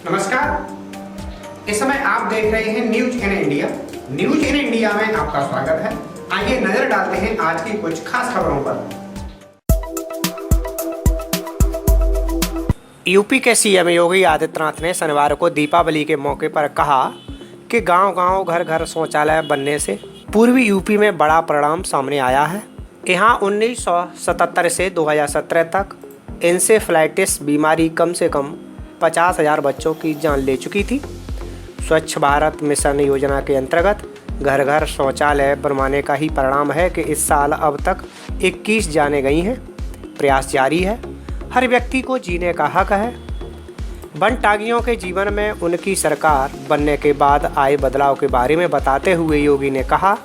नमस्कार। इस समय आप देख रहे हैं news in India. News in India में आपका स्वागत है। आइए नजर डालते हैं आज की कुछ खास खबरों पर। यूपी के सीएम योगी आदित्यनाथ ने शनिवार को दीपावली के मौके पर कहा कि गांव-गांव घर-घर शौचालय बनने से पूर्वी यूपी में बड़ा परिणाम सामने आया है। यहां 1977 से 2017 तक इंसेफ्लाइटिस बीमारी कम से कम 50,000 बच्चों की जान ले चुकी थी। स्वच्छ भारत मिशन योजना के अंतर्गत घर घर शौचालय बनवाने का ही परिणाम है कि इस साल अब तक 21 जानें गई हैं। प्रयास जारी है। हर व्यक्ति को जीने का हक है। वनटांगियों के जीवन में उनकी सरकार बनने के बाद आए बदलाव के बारे में बताते हुए योगी ने कहा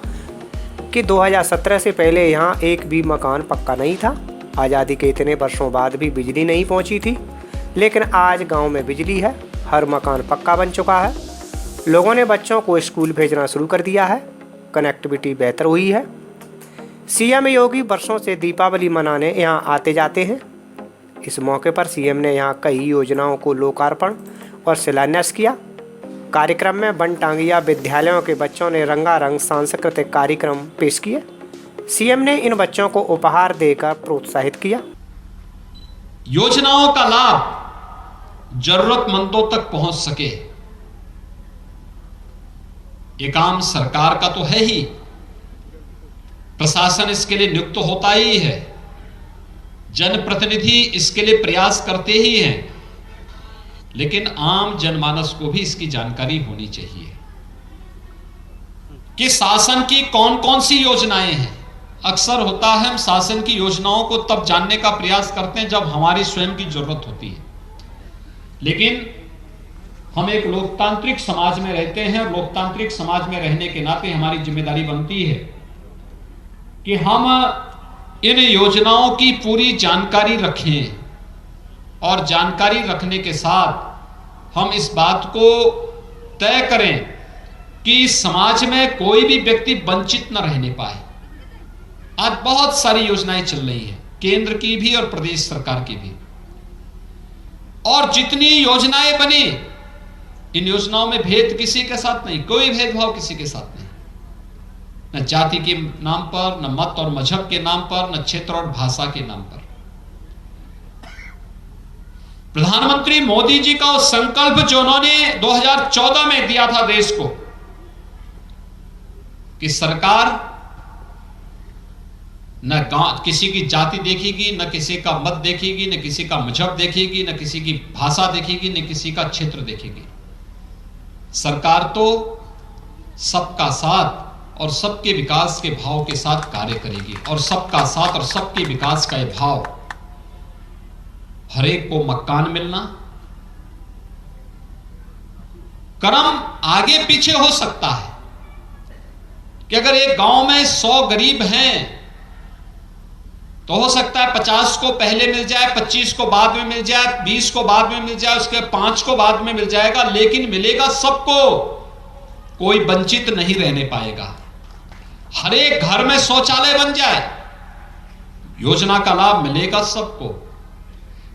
कि 2017 से पहले यहाँ एक भी मकान पक्का नहीं था। आज़ादी के इतने वर्षों बाद भी बिजली नहीं पहुँची थी, लेकिन आज गांव में बिजली है। हर मकान पक्का बन चुका है। लोगों ने बच्चों को स्कूल भेजना शुरू कर दिया है। कनेक्टिविटी बेहतर हुई है। सीएम योगी वर्षों से दीपावली मनाने यहां आते जाते हैं। इस मौके पर सीएम ने यहां कई योजनाओं को लोकार्पण और शिलान्यास किया। कार्यक्रम में वनटांगिया विद्यालयों के बच्चों ने रंगारंग सांस्कृतिक कार्यक्रम पेश किए। सीएम ने इन बच्चों को उपहार देकर प्रोत्साहित किया। योजनाओं का लाभ जरूरतमंदों तक पहुंच सके, ये काम सरकार का तो है ही। प्रशासन इसके लिए नियुक्त होता ही है, जनप्रतिनिधि इसके लिए प्रयास करते ही हैं, लेकिन आम जनमानस को भी इसकी जानकारी होनी चाहिए कि शासन की कौन कौन सी योजनाएं हैं। अक्सर होता है हम शासन की योजनाओं को तब जानने का प्रयास करते हैं जब हमारी स्वयं की जरूरत होती है, लेकिन हम एक लोकतांत्रिक समाज में रहते हैं और लोकतांत्रिक समाज में रहने के नाते हमारी जिम्मेदारी बनती है कि हम इन योजनाओं की पूरी जानकारी रखें और जानकारी रखने के साथ हम इस बात को तय करें कि समाज में कोई भी व्यक्ति वंचित न रहने पाए। आज बहुत सारी योजनाएं चल रही हैं, केंद्र की भी और प्रदेश सरकार की भी, और जितनी योजनाएं बनी, इन योजनाओं में भेद किसी के साथ नहीं, कोई भेदभाव किसी के साथ नहीं, न जाति के नाम पर, न मत और मजहब के नाम पर, न क्षेत्र और भाषा के नाम पर। प्रधानमंत्री मोदी जी का वो संकल्प जो उन्होंने 2014 में दिया था देश को कि सरकार न किसी की जाति देखेगी, न किसी का मत देखेगी, न किसी का मजहब देखेगी, न किसी की भाषा देखेगी, न किसी का क्षेत्र देखेगी। सरकार तो सबका साथ और सबके विकास के भाव के साथ कार्य करेगी, और सबका साथ और सबके विकास का यह भाव, हर एक को मकान मिलना, क्रम आगे पीछे हो सकता है कि अगर एक गांव में 100 गरीब हैं तो हो सकता है 50 को पहले मिल जाए, 25 को बाद में मिल जाए, 20 को बाद में मिल जाए, उसके 5 को बाद में मिल जाएगा, लेकिन मिलेगा सबको। कोई वंचित नहीं रहने पाएगा। हर एक घर में शौचालय बन जाए, योजना का लाभ मिलेगा सबको।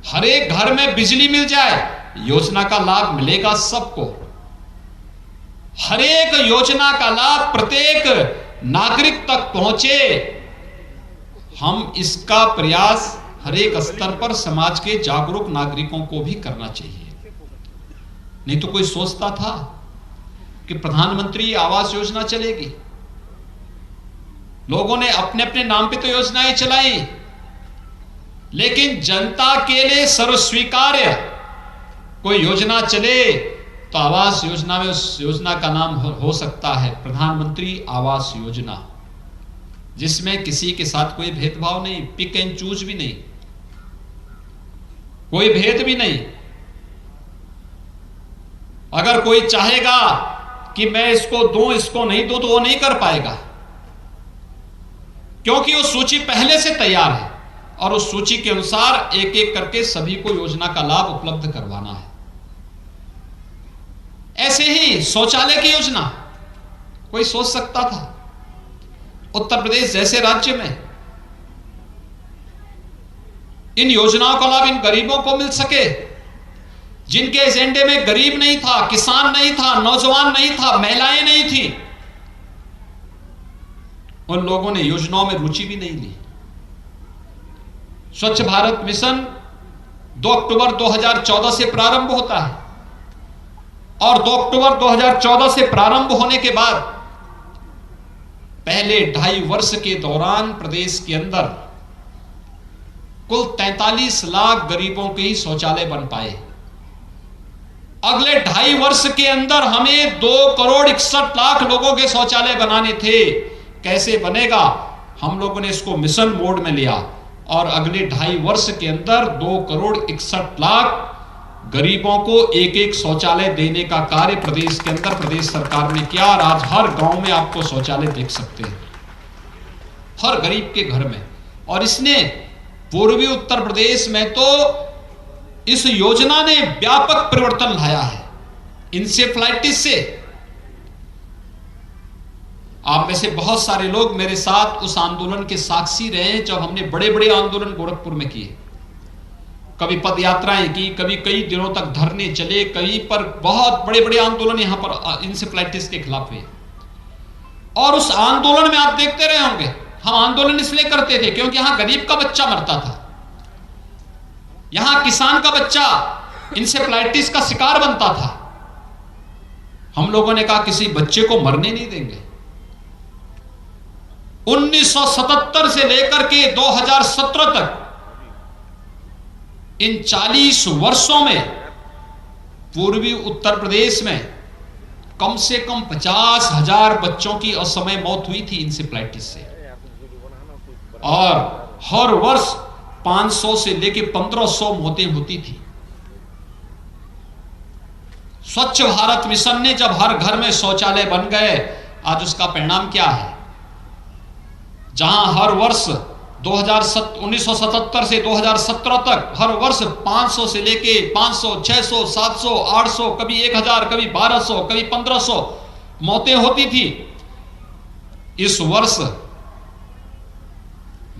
हर एक घर में बिजली मिल जाए, योजना का लाभ मिलेगा सबको। हर एक योजना का लाभ प्रत्येक नागरिक तक पहुंचे, हम इसका प्रयास हर एक स्तर पर समाज के जागरूक नागरिकों को भी करना चाहिए। नहीं तो कोई सोचता था कि प्रधानमंत्री आवास योजना चलेगी, लोगों ने अपने अपने नाम पे तो योजनाएं चलाई, लेकिन जनता के लिए सर्वस्वीकार्य कोई योजना चले तो आवास योजना में उस योजना का नाम हो सकता है प्रधानमंत्री आवास योजना, जिसमें किसी के साथ कोई भेदभाव नहीं, पिक एंड चूज भी नहीं, कोई भेद भी नहीं। अगर कोई चाहेगा कि मैं इसको दूं, इसको नहीं दूं, तो वो नहीं कर पाएगा, क्योंकि वो सूची पहले से तैयार है और उस सूची के अनुसार एक एक करके सभी को योजना का लाभ उपलब्ध करवाना है। ऐसे ही शौचालय की योजना कोई सोच सकता था उत्तर प्रदेश जैसे राज्य में इन योजनाओं का लाभ इन गरीबों को मिल सके, जिनके एजेंडे में गरीब नहीं था, किसान नहीं था, नौजवान नहीं था, महिलाएं नहीं थी, उन लोगों ने योजनाओं में रुचि भी नहीं ली। स्वच्छ भारत मिशन 2 अक्टूबर 2014 से प्रारंभ होता है और 2 अक्टूबर 2014 से प्रारंभ होने के बाद पहले 2.5 वर्ष के दौरान प्रदेश के अंदर कुल 43 लाख गरीबों के ही शौचालय बन पाए। अगले 2.5 वर्ष के अंदर हमें 2 करोड़ 61 लाख लोगों के शौचालय बनाने थे। कैसे बनेगा? हम लोगों ने इसको मिशन मोड में लिया और अगले 2.5 वर्ष के अंदर 2 करोड़ 61 लाख गरीबों को एक शौचालय देने का कार्य प्रदेश के अंदर प्रदेश सरकार ने किया और आज हर गांव में आपको शौचालय देख सकते हैं, हर गरीब के घर में। और इसने पूर्वी उत्तर प्रदेश में तो इस योजना ने व्यापक परिवर्तन लाया है। इंसेफ्लाइटिस से आप में से बहुत सारे लोग मेरे साथ उस आंदोलन के साक्षी रहे जब हमने बड़े बड़े आंदोलन गोरखपुर में किए, कभी पद यात्राएं की, कभी कई दिनों तक धरने चले, कहीं पर बहुत बड़े बड़े आंदोलन यहां पर इंसेफ्लाइटिस के खिलाफ हुए। और उस आंदोलन में आप देखते रहे होंगे, हम आंदोलन इसलिए करते थे क्योंकि यहां गरीब का बच्चा मरता था, यहां किसान का बच्चा इंसेफ्लाइटिस का शिकार बनता था। हम लोगों ने कहा किसी बच्चे को मरने नहीं देंगे। 1977 से लेकर के 2017 तक इन 40 वर्षों में पूर्वी उत्तर प्रदेश में कम से कम 50,000 बच्चों की असमय मौत हुई थी इंसेफ्लाइटिस से, और हर वर्ष 500 से लेकर 1500 मौतें होती थी। स्वच्छ भारत मिशन ने जब हर घर में शौचालय बन गए, आज उसका परिणाम क्या है? जहां हर वर्ष 1977 से 2017 तक हर वर्ष 500 से लेके 500, 600, 700, 800, कभी 1000, कभी 1200, कभी 1500 मौतें होती थी। इस वर्ष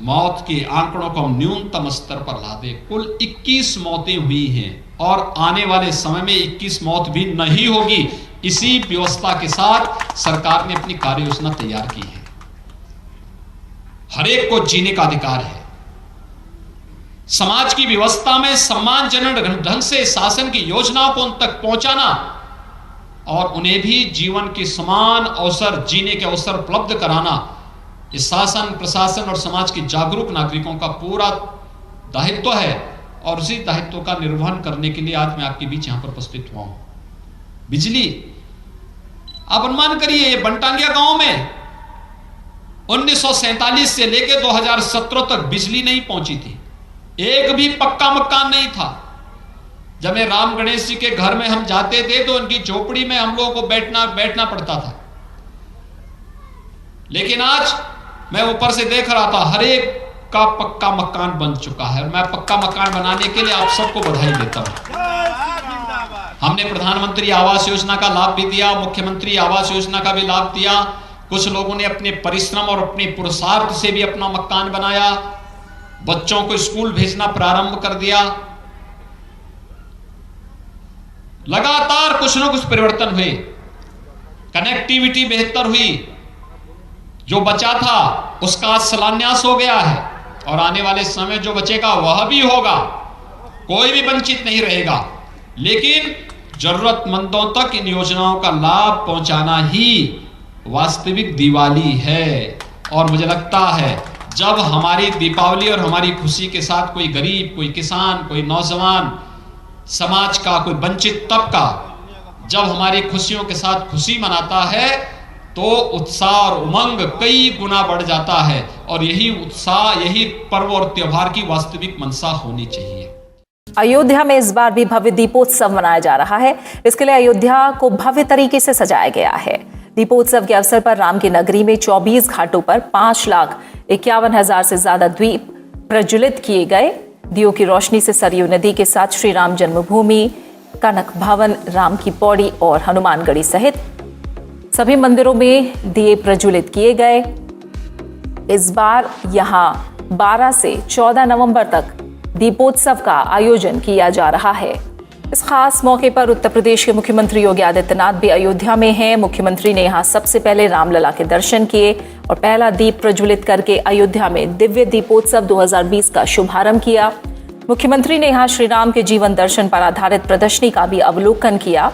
मौत के आंकड़ों को हम न्यूनतम स्तर पर ला दे, कुल 21 मौतें हुई हैं और आने वाले समय में 21 मौत भी नहीं होगी। इसी व्यवस्था के साथ सरकार ने अपनी कार्य योजना तैयार की है। हर एक को जीने का अधिकार है। समाज की व्यवस्था में सम्मानजनक ढंग से शासन की योजनाओं को उन तक पहुंचाना और उन्हें भी जीवन के समान अवसर, जीने के अवसर उपलब्ध कराना, ये शासन, प्रशासन और समाज के जागरूक नागरिकों का पूरा दायित्व है। और उसी दायित्व का निर्वहन करने के लिए आज मैं आपके बीच यहां पर उपस्थित हुआ हूं। बिजली, आप अनुमान करिए, ये बनटांगिया गांव में 1947 से लेकर 2017 तक बिजली नहीं पहुंची थी, एक भी पक्का मकान नहीं था। जब मैं राम गणेश जी के घर में हम जाते थे तो उनकी झोपड़ी में हम लोगों को बैठना पड़ता था। लेकिन आज मैं ऊपर से देख रहा था, हर एक का पक्का मकान बन चुका है। मैं पक्का मकान बनाने के लिए आप सबको बधाई देता हूं। हमने प्रधानमंत्री आवास योजना का लाभ भी दिया, मुख्यमंत्री आवास योजना का भी लाभ दिया। कुछ लोगों ने अपने परिश्रम और अपने पुरुषार्थ से भी अपना मकान बनाया, बच्चों को स्कूल भेजना प्रारंभ कर दिया। लगातार कुछ न कुछ परिवर्तन हुए, कनेक्टिविटी बेहतर हुई, जो बचा था उसका शिलान्यास हो गया है और आने वाले समय जो बचेगा वह भी होगा, कोई भी वंचित नहीं रहेगा। लेकिन जरूरतमंदों तक इन योजनाओं का लाभ पहुंचाना ही वास्तविक दिवाली है। और मुझे लगता है जब हमारी दीपावली और हमारी खुशी के साथ कोई गरीब, कोई किसान, कोई नौजवान, समाज का कोई वंचित तबका जब हमारी खुशियों के साथ खुशी मनाता है तो उत्साह और उमंग कई गुना बढ़ जाता है। और यही उत्साह, यही पर्व और त्योहार की वास्तविक मंशा होनी चाहिए। अयोध्या में इस बार भी भव्य दीपोत्सव मनाया जा रहा है। इसके लिए अयोध्या को भव्य तरीके से सजाया गया है। दीपोत्सव के अवसर पर राम की नगरी में 24 घाटों पर 5,51,000 से ज्यादा दीप प्रज्वलित किए गए। दियों की रोशनी से सरयू नदी के साथ श्री राम जन्मभूमि, कनक भवन, राम की पौड़ी और हनुमानगढ़ी सहित सभी मंदिरों में दिए प्रज्वलित किए गए। इस बार यहां 12 से 14 नवंबर तक दीपोत्सव का आयोजन किया जा रहा है। इस खास मौके पर उत्तर प्रदेश के मुख्यमंत्री योगी आदित्यनाथ भी अयोध्या में हैं। मुख्यमंत्री ने यहां सबसे पहले रामलला के दर्शन किए और पहला दीप प्रज्वलित करके अयोध्या में दिव्य दीपोत्सव 2020 का शुभारंभ किया। मुख्यमंत्री ने यहां श्री राम के जीवन दर्शन पर आधारित प्रदर्शनी का भी अवलोकन किया।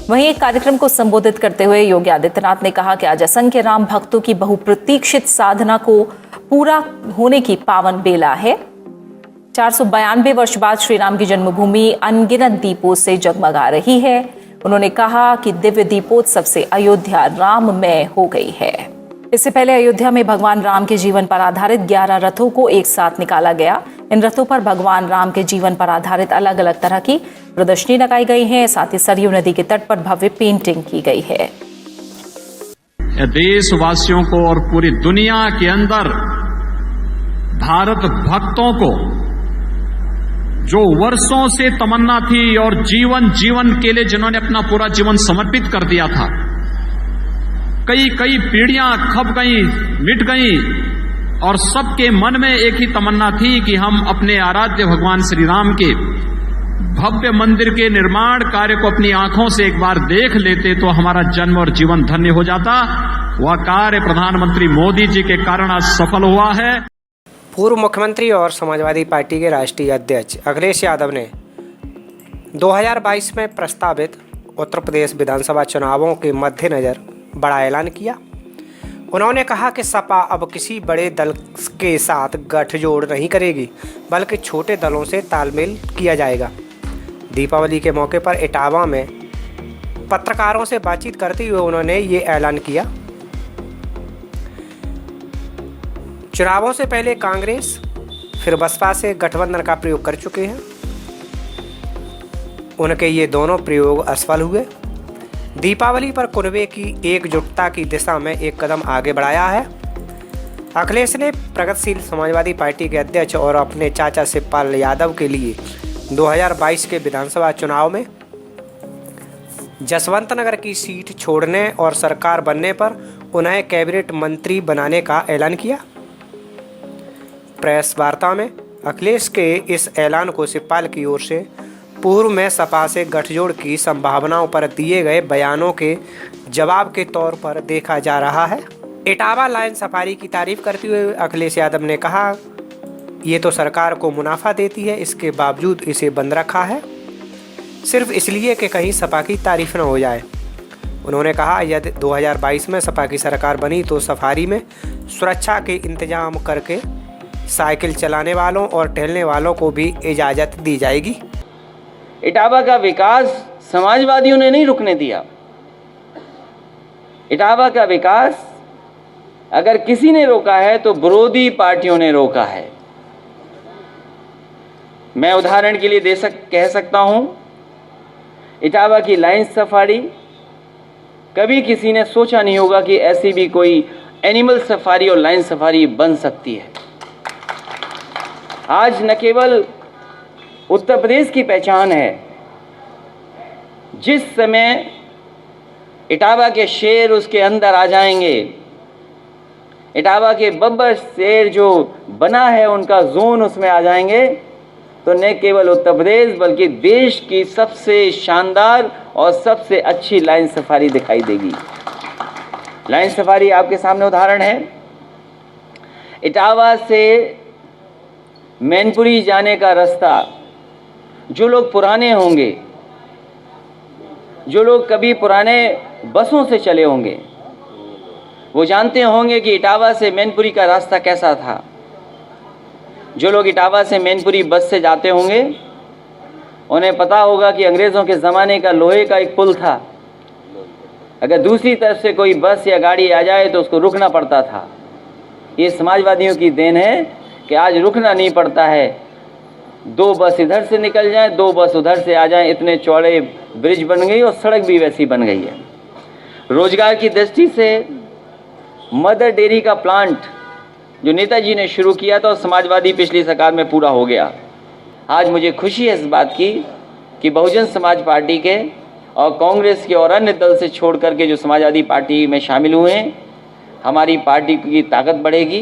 वहीं एक कार्यक्रम को संबोधित करते हुए योगी आदित्यनाथ ने कहा कि आज असंख्य राम भक्तों की बहुप्रतीक्षित साधना को पूरा होने की पावन बेला है। 492 वर्ष बाद श्री राम की जन्मभूमि अनगिनत दीपों से जगमगा रही है। उन्होंने कहा कि दिव्य दीपोत्सव से अयोध्या राममय हो गई है। इससे पहले अयोध्या में भगवान राम के जीवन पर आधारित 11 रथों को एक साथ निकाला गया। इन रथों पर भगवान राम के जीवन पर आधारित अलग अलग तरह की प्रदर्शनी लगाई गई है। साथ ही सरयू नदी के तट पर भव्य पेंटिंग की गई है। देशवासियों को और पूरी दुनिया के अंदर भारत भक्तों को जो वर्षों से तमन्ना थी और जीवन के लिए जिन्होंने अपना पूरा जीवन समर्पित कर दिया था, कई पीढ़ियां खप गई, मिट गई और सबके मन में एक ही तमन्ना थी कि हम अपने आराध्य भगवान श्री राम के भव्य मंदिर के निर्माण कार्य को अपनी आंखों से एक बार देख लेते तो हमारा जन्म और जीवन धन्य हो जाता। वह कार्य प्रधानमंत्री मोदी जी के कारण आज सफल हुआ है। पूर्व मुख्यमंत्री और समाजवादी पार्टी के राष्ट्रीय अध्यक्ष अखिलेश यादव ने 2022 में प्रस्तावित उत्तर प्रदेश विधानसभा चुनावों के मद्देनज़र बड़ा ऐलान किया। उन्होंने कहा कि सपा अब किसी बड़े दल के साथ गठजोड़ नहीं करेगी, बल्कि छोटे दलों से तालमेल किया जाएगा। दीपावली के मौके पर इटावा में पत्रकारों से बातचीत करते हुए उन्होंने ये ऐलान किया। चुनावों से पहले कांग्रेस फिर बसपा से गठबंधन का प्रयोग कर चुके हैं। उनके ये दोनों प्रयोग असफल हुए। दीपावली पर कुनबे की एकजुटता की दिशा में एक कदम आगे बढ़ाया है। अखिलेश ने प्रगतिशील समाजवादी पार्टी के अध्यक्ष और अपने चाचा शिवपाल यादव के लिए 2022 के विधानसभा चुनाव में जसवंत नगर की सीट छोड़ने और सरकार बनने पर उन्हें कैबिनेट मंत्री बनाने का ऐलान किया। प्रेस वार्ता में अखिलेश के इस ऐलान को शिवपाल की ओर से पूर्व में सपा से गठजोड़ की संभावनाओं पर दिए गए बयानों के जवाब के तौर पर देखा जा रहा है। इटावा लाइन सफारी की तारीफ करते हुए अखिलेश यादव ने कहा, ये तो सरकार को मुनाफा देती है, इसके बावजूद इसे बंद रखा है, सिर्फ इसलिए कि कहीं सपा की तारीफ न हो जाए। उन्होंने कहा, यदि 2022 में सपा की सरकार बनी तो सफारी में सुरक्षा के इंतजाम करके साइकिल चलाने वालों और टहलने वालों को भी इजाज़त दी जाएगी। इटावा का विकास समाजवादियों ने नहीं रुकने दिया। इटावा का विकास अगर किसी ने रोका है तो विरोधी पार्टियों ने रोका है। मैं उदाहरण के लिए कह सकता हूं, इटावा की लाइन सफारी कभी किसी ने सोचा नहीं होगा कि ऐसी भी कोई एनिमल सफारी और लाइन सफारी बन सकती है। आज न केवल उत्तर प्रदेश की पहचान है, जिस समय इटावा के शेर उसके अंदर आ जाएंगे, इटावा के बब्बर शेर जो बना है उनका जोन उसमें आ जाएंगे, तो न केवल उत्तर प्रदेश बल्कि देश की सबसे शानदार और सबसे अच्छी लाइन सफारी दिखाई देगी। लाइन सफारी आपके सामने उदाहरण है। इटावा से मैनपुरी जाने का रास्ता, जो लोग पुराने होंगे, जो लोग कभी पुराने बसों से चले होंगे, वो जानते होंगे कि इटावा से मैनपुरी का रास्ता कैसा था। जो लोग इटावा से मैनपुरी बस से जाते होंगे उन्हें पता होगा कि अंग्रेज़ों के ज़माने का लोहे का एक पुल था। अगर दूसरी तरफ से कोई बस या गाड़ी आ जाए तो उसको रुकना पड़ता था। ये समाजवादियों की देन है कि आज रुकना नहीं पड़ता है। 2 बस इधर से निकल जाएं, 2 बस उधर से आ जाएं, इतने चौड़े ब्रिज बन गई और सड़क भी वैसी बन गई है। रोजगार की दृष्टि से मदर डेयरी का प्लांट जो नेताजी ने शुरू किया था और समाजवादी पिछली सरकार में पूरा हो गया। आज मुझे खुशी है इस बात की कि बहुजन समाज पार्टी के और कांग्रेस के और अन्य दल से छोड़ करके जो समाजवादी पार्टी में शामिल हुए हैं, हमारी पार्टी की ताकत बढ़ेगी।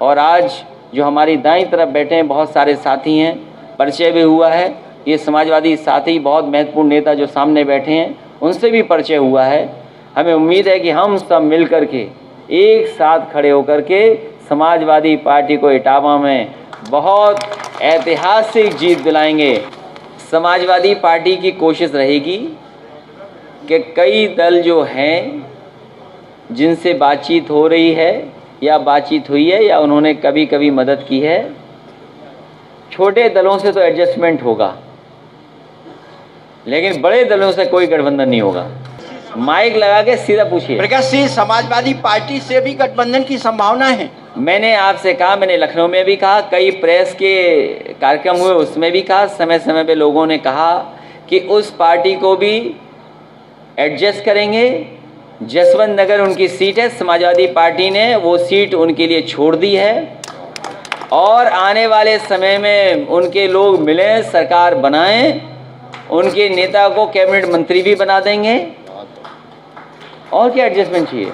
और आज जो हमारी दाईं तरफ बैठे हैं बहुत सारे साथी हैं, परिचय भी हुआ है, ये समाजवादी साथी बहुत महत्वपूर्ण नेता जो सामने बैठे हैं उनसे भी परिचय हुआ है। हमें उम्मीद है कि हम सब मिल कर के एक साथ खड़े होकर के समाजवादी पार्टी को इटावा में बहुत ऐतिहासिक जीत दिलाएंगे। समाजवादी पार्टी की कोशिश रहेगी कि कई दल जो हैं जिनसे बातचीत हो रही है या बातचीत हुई है या उन्होंने कभी कभी मदद की है, छोटे दलों से तो एडजस्टमेंट होगा लेकिन बड़े दलों से कोई गठबंधन नहीं होगा। माइक लगा के सीधा पूछिए। प्रकाश सिंह, समाजवादी पार्टी से भी गठबंधन की संभावना है? मैंने आपसे कहा, मैंने लखनऊ में भी कहा, कई प्रेस के कार्यक्रम हुए उसमें भी कहा, समय समय पे लोगों ने कहा कि उस पार्टी को भी एडजस्ट करेंगे। जसवंत नगर उनकी सीट है, समाजवादी पार्टी ने वो सीट उनके लिए छोड़ दी है और आने वाले समय में उनके लोग मिलें, सरकार बनाएं, उनके नेता को कैबिनेट मंत्री भी बना देंगे। और क्या एडजस्टमेंट चाहिए?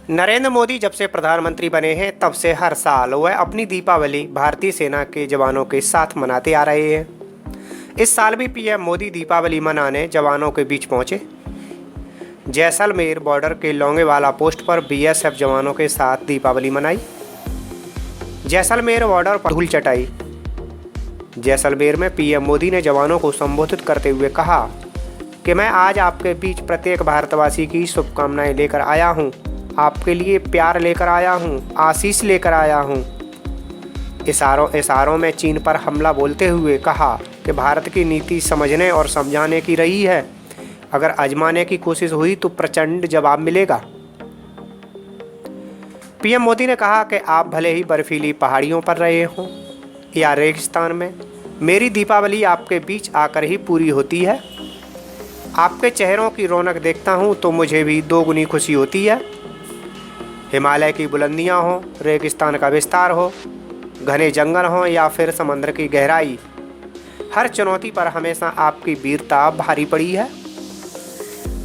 नरेंद्र मोदी जब से प्रधानमंत्री बने हैं तब से हर साल वह अपनी दीपावली भारतीय सेना के जवानों के साथ मनाते आ रहे हैं। इस साल भी पीएम मोदी दीपावली मनाने जवानों के बीच पहुंचे। जैसलमेर बॉर्डर के लौंगेवाला पोस्ट पर बीएसएफ जवानों के साथ दीपावली मनाई। जैसलमेर बॉर्डर पर धूल चटाई। जैसलमेर में पीएम मोदी ने जवानों को संबोधित करते हुए कहा कि मैं आज आपके बीच प्रत्येक भारतवासी की शुभकामनाएं लेकर आया हूं, आपके लिए प्यार लेकर आया हूं, आशीष लेकर आया हूं। इशारों में चीन पर हमला बोलते हुए कहा कि भारत की नीति समझने और समझाने की रही है, अगर आजमाने की कोशिश हुई तो प्रचंड जवाब मिलेगा। पीएम मोदी ने कहा कि आप भले ही बर्फीली पहाड़ियों पर रहे हों या रेगिस्तान में, मेरी दीपावली आपके बीच आकर ही पूरी होती है। आपके चेहरों की रौनक देखता हूं तो मुझे भी दोगुनी खुशी होती है। हिमालय की बुलंदियां हो, रेगिस्तान का विस्तार हो, घने जंगल हो या फिर समंदर की गहराई, हर चुनौती पर हमेशा आपकी वीरता भारी पड़ी है।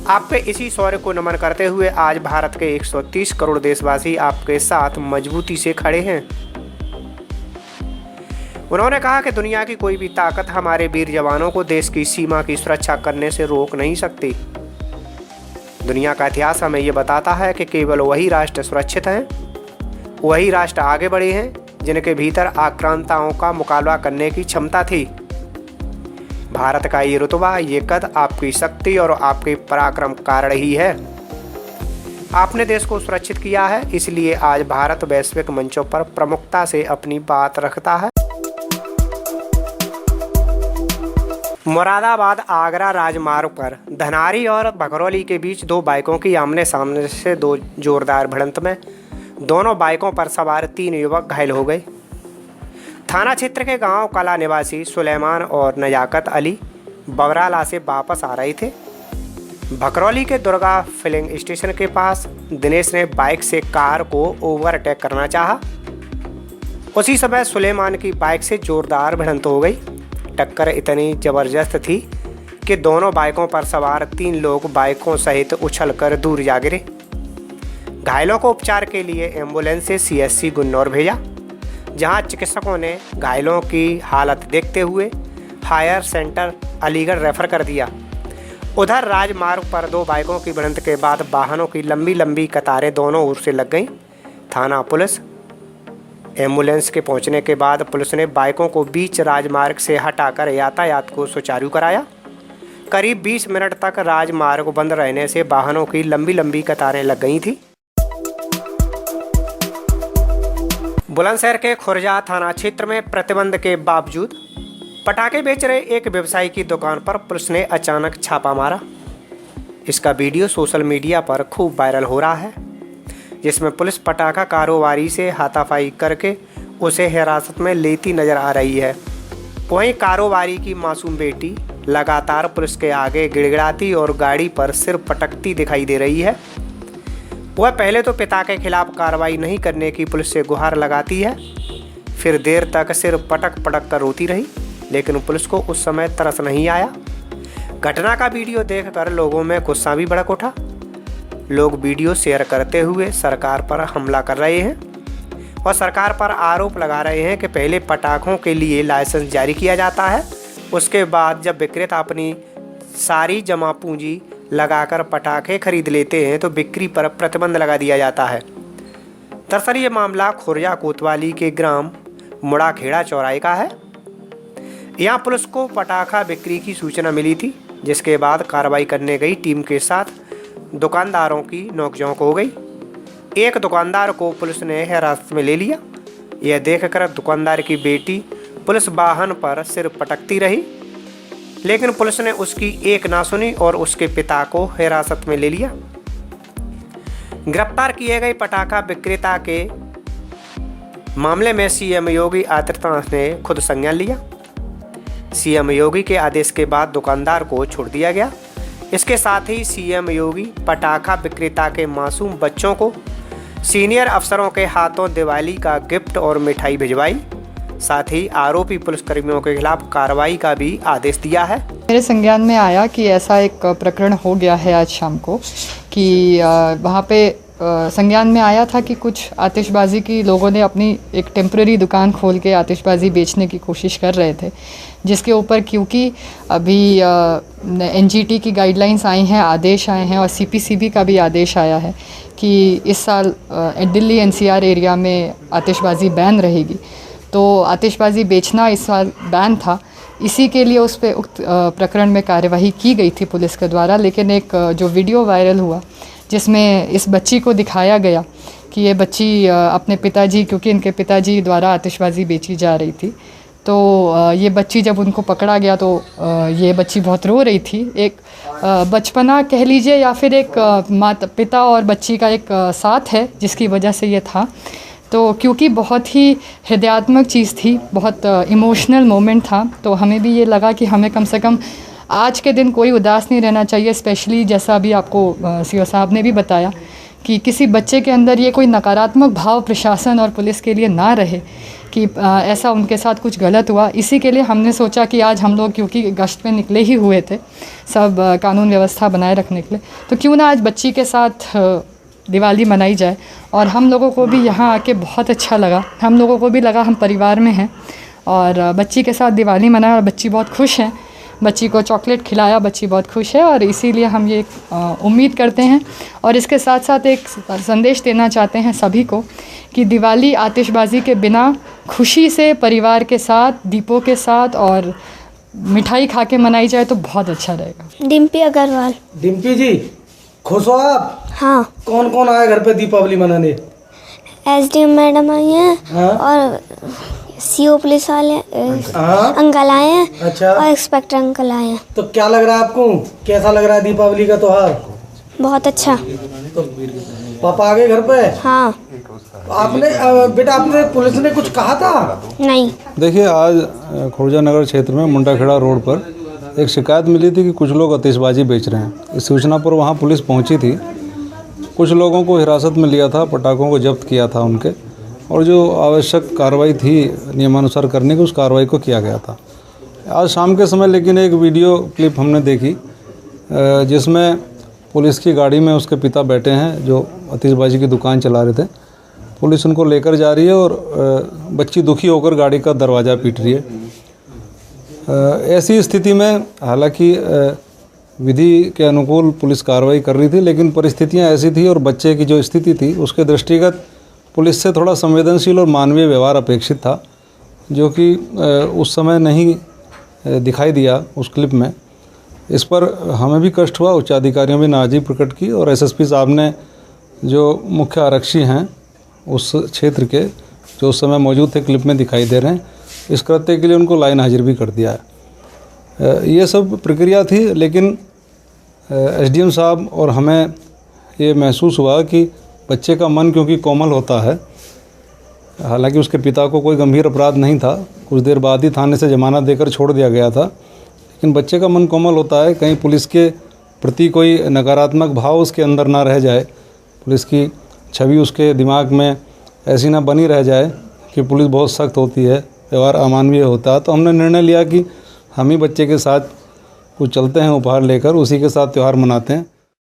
आपके इसी शौर्य को नमन करते हुए आज भारत के 130 करोड़ देशवासी आपके साथ मजबूती से खड़े हैं। उन्होंने कहा कि दुनिया की कोई भी ताकत हमारे वीर जवानों को देश की सीमा की सुरक्षा करने से रोक नहीं सकती। दुनिया का इतिहास हमें ये बताता है कि केवल वही राष्ट्र सुरक्षित हैं, वही राष्ट्र आगे बढ़े हैं जिनके भीतर आक्रांताओं का मुकाबला करने की क्षमता थी। भारत का ये रुतबा, ये कद आपकी शक्ति और आपके पराक्रम कारण ही है। आपने देश को सुरक्षित किया है, इसलिए आज भारत वैश्विक मंचों पर प्रमुखता से अपनी बात रखता है। मुरादाबाद आगरा राजमार्ग पर धनारी और भकरौली के बीच दो बाइकों की आमने सामने से दो जोरदार भिड़ंत में दोनों बाइकों पर सवार 3 युवक घायल हो गए। थाना क्षेत्र के गांव कला निवासी सुलेमान और नजाकत अली बवराला से वापस आ रहे थे। भकरौली के दुर्गा फिलिंग स्टेशन के पास दिनेश ने बाइक से कार को ओवरटेक करना चाहा। उसी समय सुलेमान की बाइक से जोरदार भिड़ंत हो गई। टक्कर इतनी जबरदस्त थी कि दोनों बाइकों पर सवार 3 लोग बाइकों सहित उछलकर दूर जा गिरे। घायलों को उपचार के लिए एम्बुलेंस से सीएससी गुन्नौर भेजा, जहां चिकित्सकों ने घायलों की हालत देखते हुए हायर सेंटर अलीगढ़ रेफर कर दिया। उधर राजमार्ग पर 2 बाइकों की भिड़ंत के बाद वाहनों की लंबी लंबी कतारें दोनों ओर से लग गईं। थाना पुलिस एम्बुलेंस के पहुंचने के बाद पुलिस ने बाइकों को बीच राजमार्ग से हटाकर यातायात को सुचारू कराया। करीब 20 मिनट तक राजमार्ग बंद रहने से वाहनों की लंबी लंबी कतारें लग गई थी। बुलंदशहर के खुर्जा थाना क्षेत्र में प्रतिबंध के बावजूद पटाखे बेच रहे एक व्यवसायी की दुकान पर पुलिस ने अचानक छापा मारा। इसका वीडियो सोशल मीडिया पर खूब वायरल हो रहा है, जिसमें पुलिस पटाखा कारोबारी से हाथापाई करके उसे हिरासत में लेती नजर आ रही है। वहीं कारोबारी की मासूम बेटी लगातार पुलिस के आगे गिड़गिड़ाती और गाड़ी पर सिर पटकती दिखाई दे रही है। वह पहले तो पिता के खिलाफ कार्रवाई नहीं करने की पुलिस से गुहार लगाती है, फिर देर तक सिर पटक पटक कर रोती रही, लेकिन पुलिस को उस समय तरस नहीं आया। घटना का वीडियो देखकर लोगों में गुस्सा भी भड़क उठा। लोग वीडियो शेयर करते हुए सरकार पर हमला कर रहे हैं और सरकार पर आरोप लगा रहे हैं कि पहले पटाखों के लिए लाइसेंस जारी किया जाता है उसके बाद जब विक्रेता अपनी सारी जमा पूंजी लगाकर पटाखे खरीद लेते हैं तो बिक्री पर प्रतिबंध लगा दिया जाता है। दरअसल ये मामला खुर्जा कोतवाली के ग्राम मुड़ाखेड़ा चौराहे का है। यहाँ पुलिस को पटाखा बिक्री की सूचना मिली थी, जिसके बाद कार्रवाई करने गई टीम के साथ दुकानदारों की नोकझोंक हो गई। एक दुकानदार को पुलिस ने हिरासत में ले लिया। यह देखकर दुकानदार की बेटी पुलिस वाहन पर सिर पटकती रही, लेकिन पुलिस ने उसकी एक ना सुनी और उसके पिता को हिरासत में ले लिया। गिरफ्तार किए गए पटाखा विक्रेता के मामले में सीएम योगी आदित्यनाथ ने खुद संज्ञान लिया। सीएम योगी के आदेश के बाद दुकानदार को छोड़ दिया गया। इसके साथ ही सीएम योगी पटाखा विक्रेता के मासूम बच्चों को सीनियर अफसरों के हाथों दिवाली का गिफ्ट और मिठाई भिजवाई। साथ ही आरोपी पुलिसकर्मियों के खिलाफ कार्रवाई का भी आदेश दिया है। मेरे संज्ञान में आया कि ऐसा एक प्रकरण हो गया है आज शाम को कि वहाँ पे संज्ञान में आया था कि कुछ आतिशबाजी की लोगों ने अपनी एक टेम्परेरी दुकान खोल के आतिशबाजी बेचने की कोशिश कर रहे थे, जिसके ऊपर क्योंकि अभी एनजीटी की गाइडलाइंस आई हैं, आदेश आए हैं और सीपीसीबी का भी आदेश आया है कि इस साल दिल्ली एनसीआर एरिया में आतिशबाजी बैन रहेगी। तो आतिशबाजी बेचना इस साल बैन था, इसी के लिए उस पर उक्त प्रकरण में कार्यवाही की गई थी पुलिस के द्वारा। लेकिन एक जो वीडियो वायरल हुआ जिसमें इस बच्ची को दिखाया गया कि ये बच्ची अपने पिताजी, क्योंकि इनके पिताजी द्वारा आतिशबाजी बेची जा रही थी, तो ये बच्ची जब उनको पकड़ा गया तो ये बच्ची बहुत रो रही थी। एक बचपना कह लीजिए या फिर एक माता पिता और बच्ची का एक साथ है जिसकी वजह से ये था। तो क्योंकि बहुत ही हृदयात्मक चीज़ थी, बहुत इमोशनल मोमेंट था, तो हमें भी ये लगा कि हमें कम से कम आज के दिन कोई उदास नहीं रहना चाहिए। स्पेशली जैसा अभी आपको सीओ साहब ने भी बताया कि किसी बच्चे के अंदर ये कोई नकारात्मक भाव प्रशासन और पुलिस के लिए ना रहे कि ऐसा उनके साथ कुछ गलत हुआ। इसी के लिए हमने सोचा कि आज हम लोग क्योंकि गश्त पे निकले ही हुए थे सब कानून व्यवस्था बनाए रखने के लिए, तो क्यों ना आज बच्ची के साथ दिवाली मनाई जाए। और हम लोगों को भी यहाँ आके बहुत अच्छा लगा, हम लोगों को भी लगा हम परिवार में हैं और बच्ची के साथ दिवाली मनाया और बच्ची बहुत खुश है। बच्ची को चॉकलेट खिलाया, बच्ची बहुत खुश है और इसीलिए हम ये उम्मीद करते हैं और इसके साथ साथ एक संदेश देना चाहते हैं सभी को कि दिवाली आतिशबाजी के बिना खुशी से परिवार के साथ, दीपों के साथ और मिठाई खा के मनाई जाए तो बहुत अच्छा रहेगा। डिम्पी अग्रवाल। डिम्पी जी, खुश हो आप? हाँ। कौन कौन आया घर पे दीपावली मनाने? एसडीएम मैडम आई हैं। हाँ? और सीओ पुलिस वाले हाँ? अंकल आए हैं। अच्छा। और इंस्पेक्टर अंकल आए हैं। तो क्या लग रहा है आपको, कैसा लग रहा है दीपावली का त्योहार? बहुत अच्छा। तो पापा आ गए घर पे? हाँ। आपने बेटा आपने पुलिस ने कुछ कहा था? नहीं। देखिए, आज खुर्जा नगर क्षेत्र में मुंडाखेड़ा रोड पर एक शिकायत मिली थी कि कुछ लोग आतिशबाजी बेच रहे हैं। इस सूचना पर वहां पुलिस पहुंची थी, कुछ लोगों को हिरासत में लिया था, पटाखों को जब्त किया था उनके, और जो आवश्यक कार्रवाई थी नियमानुसार करने की उस कार्रवाई को किया गया था। आज शाम के समय लेकिन एक वीडियो क्लिप हमने देखी जिसमें पुलिस की गाड़ी में उसके पिता बैठे हैं जो आतिशबाजी की दुकान चला रहे थे। पुलिस उनको लेकर जा रही है और बच्ची दुखी होकर गाड़ी का दरवाज़ा पीट रही है। ऐसी स्थिति में हालांकि विधि के अनुकूल पुलिस कार्रवाई कर रही थी, लेकिन परिस्थितियां ऐसी थी और बच्चे की जो स्थिति थी उसके दृष्टिगत पुलिस से थोड़ा संवेदनशील और मानवीय व्यवहार अपेक्षित था, जो कि उस समय नहीं दिखाई दिया उस क्लिप में। इस पर हमें भी कष्ट हुआ, उच्चाधिकारियों ने नाराज़गी प्रकट की और एसएसपी साहब ने जो मुख्य आरक्षी हैं उस क्षेत्र के, जो उस समय मौजूद थे, क्लिप में दिखाई दे रहे हैं, इस कृत्य के लिए उनको लाइन हाजिर भी कर दिया है। ये सब प्रक्रिया थी, लेकिन एसडीएम साहब और हमें ये महसूस हुआ कि बच्चे का मन क्योंकि कोमल होता है, हालांकि उसके पिता को कोई गंभीर अपराध नहीं था, कुछ देर बाद ही थाने से जमानत देकर छोड़ दिया गया था, लेकिन बच्चे का मन कोमल होता है, कहीं पुलिस के प्रति कोई नकारात्मक भाव उसके अंदर ना रह जाए, पुलिस की छवि उसके दिमाग में ऐसी ना बनी रह जाए कि पुलिस बहुत सख्त होती है, व्यवहार अमानवीय होता है। तो हमने निर्णय लिया कि हम ही बच्चे के साथ कुछ चलते हैं उपहार लेकर, उसी के साथ त्यौहार मनाते हैं।